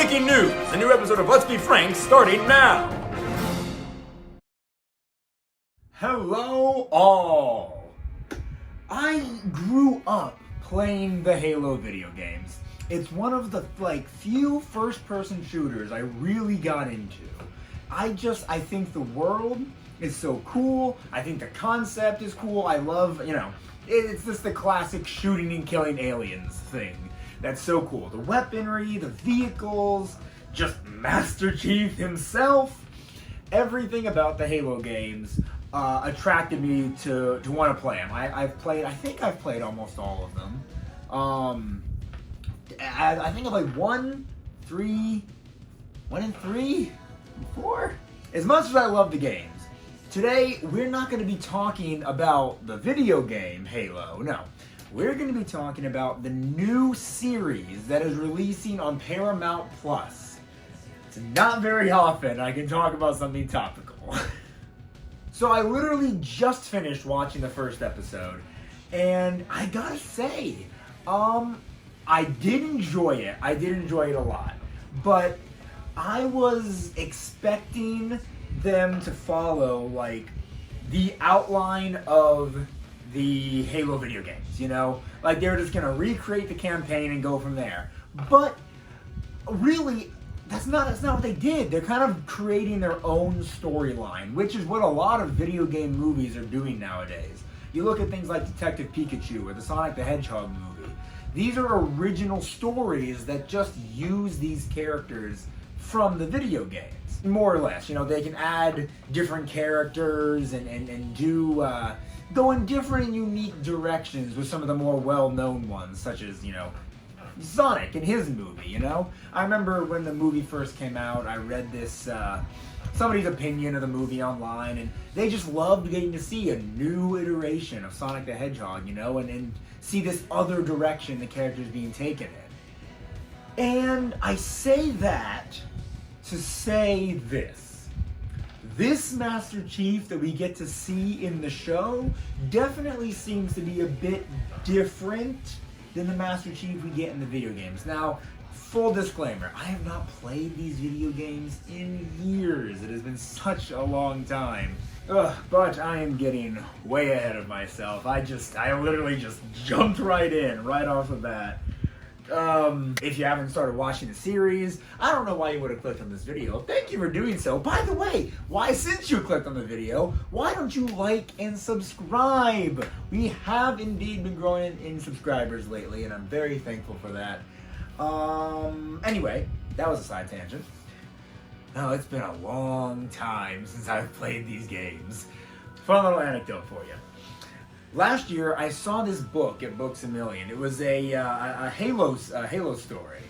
Breaking news! A new episode of Let's Be Frank starting now! Hello all! I grew up playing the Halo video games. It's one of the few first-person shooters I really got into. I think the world is so cool. I think the concept is cool. I love, it's just the classic shooting and killing aliens thing. That's so cool. The weaponry, the vehicles, just Master Chief himself. Everything about the Halo games attracted me to want to play them. I think I've played almost all of them. I think I played 1, 3, 4. As much as I love the games, today we're not going to be talking about the video game Halo. No. We're going to be talking about the new series that is releasing on Paramount Plus. It's not very often I can talk about something topical. So I literally just finished watching the first episode, and I gotta say, I did enjoy it. I did enjoy it a lot. But I was expecting them to follow, the outline of the Halo video games, they were just gonna recreate the campaign and go from there. But really, that's not what they did. They're kind of creating their own storyline, which is what a lot of video game movies are doing nowadays. You look at things like Detective Pikachu or the Sonic the Hedgehog movie. These are original stories that just use these characters from the video games. More or less, they can add different characters and do go in different and unique directions with some of the more well-known ones, such as, Sonic in his movie, I remember when the movie first came out, I read this, somebody's opinion of the movie online, and they just loved getting to see a new iteration of Sonic the Hedgehog, and see this other direction the character's being taken in. And I say that to say this. This Master Chief that we get to see in the show definitely seems to be a bit different than the Master Chief we get in the video games. Now, full disclaimer, I have not played these video games in years. It has been such a long time. But I am getting way ahead of myself. I literally just jumped right in, right off the bat. If you haven't started watching the series, I don't know why you would have clicked on this video. Thank you for doing so. By the way, since you clicked on the video, why don't you like and subscribe? We have indeed been growing in subscribers lately, and I'm very thankful for that. Anyway, that was a side tangent. No, it's been a long time since I've played these games. Fun little anecdote for you. Last year, I saw this book at Books A Million. It was a Halo story,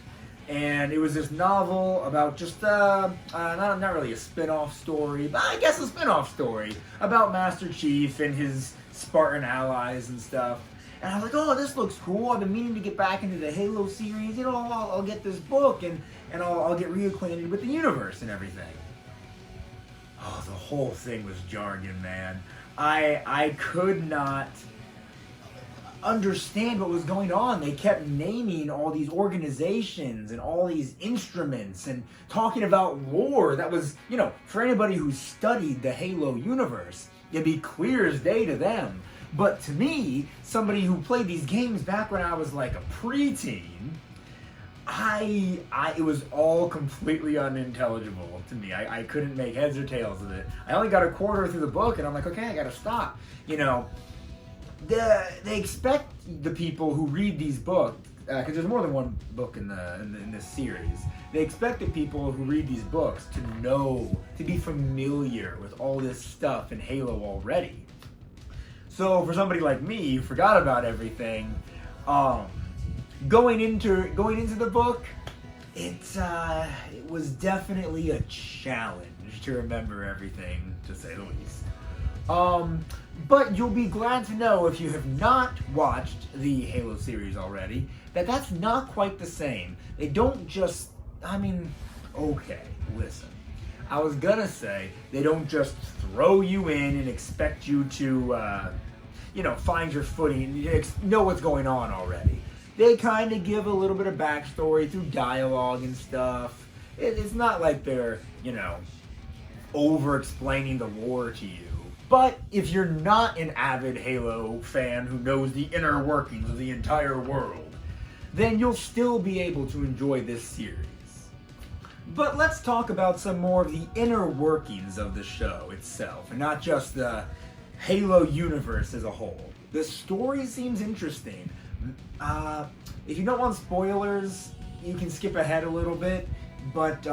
and it was this novel about just not really a spin-off story, but I guess a spin-off story about Master Chief and his Spartan allies and stuff. And I was like, oh, this looks cool. I've been meaning to get back into the Halo series. I'll get this book and I'll get reacquainted with the universe and everything. Oh, the whole thing was jargon, man. I could not understand what was going on. They kept naming all these organizations and all these instruments and talking about lore that was, for anybody who studied the Halo universe, it'd be clear as day to them. But to me, somebody who played these games back when I was like a preteen, it was all completely unintelligible to me. I couldn't make heads or tails of it. I only got a quarter through the book, and I'm like, okay, I gotta stop. They expect the people who read these books, because there's more than one book in this series. They expect the people who read these books to be familiar with all this stuff in Halo already. So for somebody like me who forgot about everything, going into the book, it was definitely a challenge to remember everything, to say the least. But you'll be glad to know, if you have not watched the Halo series already, that's not quite the same. They don't just, okay, listen. I was gonna say, they don't just throw you in and expect you to, find your footing and know what's going on already. They kind of give a little bit of backstory through dialogue and stuff. It's not like they're, over-explaining the lore to you. But if you're not an avid Halo fan who knows the inner workings of the entire world, then you'll still be able to enjoy this series. But let's talk about some more of the inner workings of the show itself, and not just the Halo universe as a whole. The story seems interesting. If you don't want spoilers, you can skip ahead a little bit, but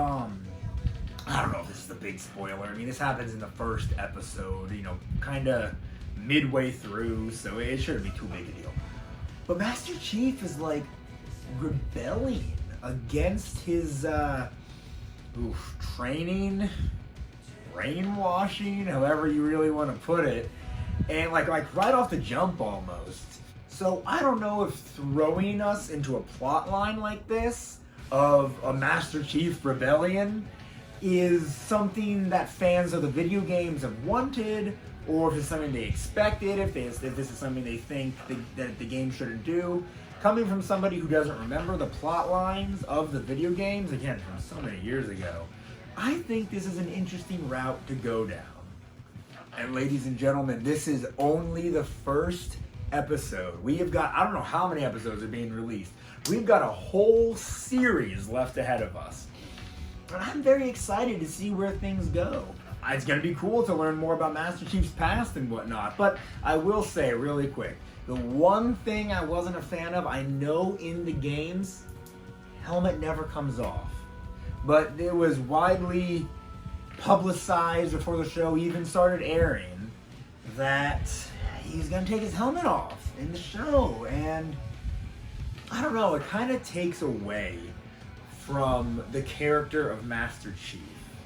I don't know if this is a big spoiler. I mean, this happens in the first episode, kind of midway through, so it shouldn't be too big a deal. But Master Chief is like rebelling against his training, brainwashing, however you really want to put it, and like right off the jump almost. So I don't know if throwing us into a plot line like this of a Master Chief rebellion is something that fans of the video games have wanted, or if it's something they expected, if this is something they think that the game shouldn't do. Coming from somebody who doesn't remember the plot lines of the video games, again, from so many years ago, I think this is an interesting route to go down. And ladies and gentlemen, this is only the first episode. We have got, I don't know how many episodes are being released. We've got a whole series left ahead of us. And I'm very excited to see where things go. It's going to be cool to learn more about Master Chief's past and whatnot, but I will say really quick, the one thing I wasn't a fan of, I know in the games, helmet never comes off. But it was widely publicized before the show even started airing that he's going to take his helmet off in the show. And I don't know, it kind of takes away from the character of Master Chief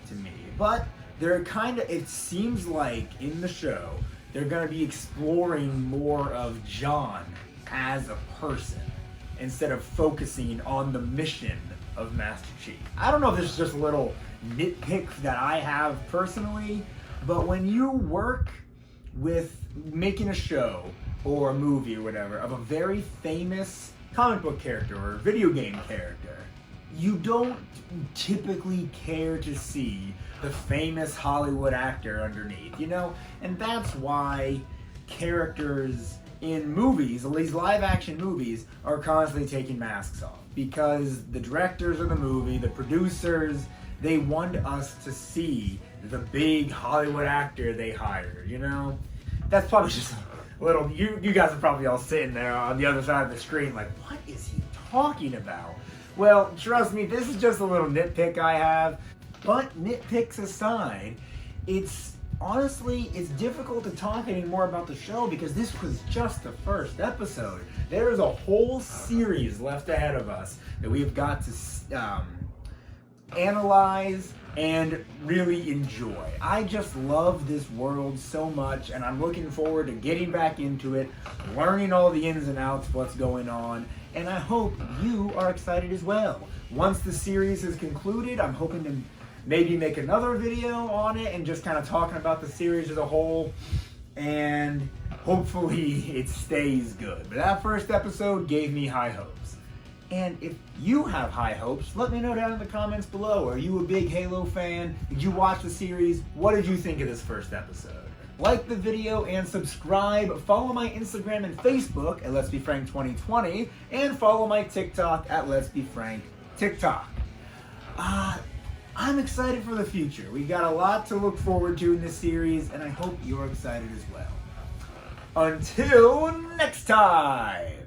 to me. But it seems like in the show, they're going to be exploring more of John as a person instead of focusing on the mission of Master Chief. I don't know if this is just a little nitpick that I have personally, but when you work with making a show or a movie or whatever of a very famous comic book character or video game character, you don't typically care to see the famous Hollywood actor underneath, And that's why characters in movies, at least live action movies, are constantly taking masks off. Because the directors of the movie, the producers, they want us to see the big Hollywood actor they hired, That's probably just a little, you guys are probably all sitting there on the other side of the screen like, what is he talking about? Well, trust me, this is just a little nitpick I have. But nitpicks aside, it's difficult to talk anymore about the show because this was just the first episode. There is a whole series left ahead of us that we've got to analyze and really enjoy. I just love this world so much, and I'm looking forward to getting back into it, learning all the ins and outs of what's going on, and I hope you are excited as well. Once the series is concluded, I'm hoping to maybe make another video on it and just kind of talking about the series as a whole, and hopefully it stays good. But that first episode gave me high hopes. And if you have high hopes, let me know down in the comments below. Are you a big Halo fan? Did you watch the series? What did you think of this first episode? Like the video and subscribe. Follow my Instagram and Facebook at Let's Be Frank 2020, and follow my TikTok at Let's Be Frank TikTok. I'm excited for the future. We got a lot to look forward to in this series, and I hope you're excited as well. Until next time!